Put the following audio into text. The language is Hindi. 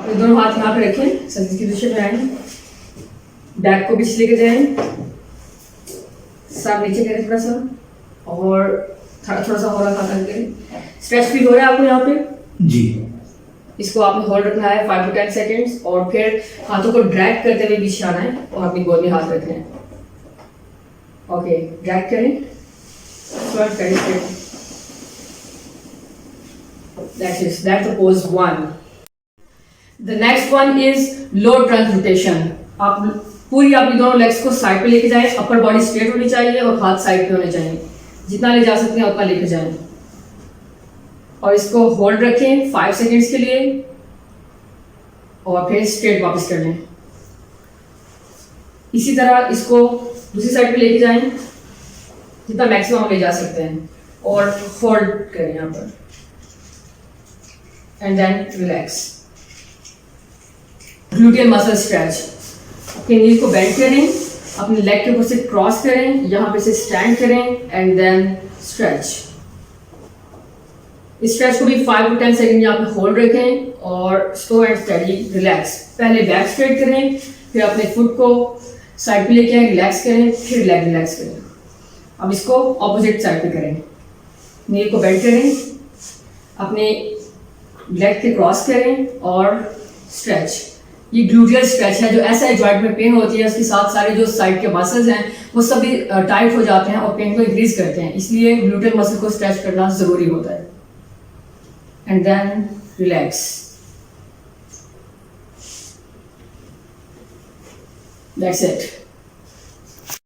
अपने दोनों हाथ यहाँ पे रखें, संगीत की दिशा में आए, बैक को पीछे लेके जाएं, सब नीचे करें थोड़ा सा, और थोड़ा सा हौला खा करके स्ट्रेच फील हो रहा है आपको यहाँ पे जी। इसको आपने होल्ड रखना है 5 to 10 सेकेंड्स, और फिर हाथों को ड्रैग करते हुए पीछे आना है और अपनी गोद में हाथ रखने हैं। ओके, ड्रैग करें, स्क्वाट करें, that's the pose 1. The next one is low trunk rotation. आप पूरी अपनी दोनों लेग्स को साइड पे लेके जाएं, अपर बॉडी स्ट्रेट होनी चाहिए और हाथ साइड पे होने चाहिए, जितना ले जा सकते हैं उतना लेके जाएं, और इसको होल्ड रखें 5 सेकेंड्स के लिए और फिर स्ट्रेट वापस कर लें। इसी तरह इसको दूसरी साइड पे लेके जाएं जितना मैक्सिमम हम ले जा सकते हैं, और होल्ड करें यहाँ पर and then relax. Gluteal muscle stretch, अपने नीज को बेंड करें, अपने लेग के ऊपर से क्रॉस करें, यहाँ पे से स्टैंड करें एंड देन स्ट्रेच। इस स्ट्रेच को भी 5 to 10 सेकेंड यहाँ पे होल्ड रखें और स्लो एंड स्टेडी रिलैक्स। पहले बैक स्ट्रेट करें, फिर अपने फुट को साइड पे लेके आए, रिलैक्स करें, फिर लेग रिलैक्स करें। अब इसको ऑपोजिट साइड पे करें, नी को बेंड करें, अपने लेग के क्रॉस करें और स्ट्रेच। ये ग्लूटियल स्ट्रेच है, जो ऐसा जॉइंट में पेन होती है उसके साथ सारे जो साइड के मसल्स हैं वो सभी टाइट हो जाते हैं और पेन को इंक्रीज करते हैं, इसलिए ग्लूटियल मसल को स्ट्रेच करना जरूरी होता है। And then relax, that's it.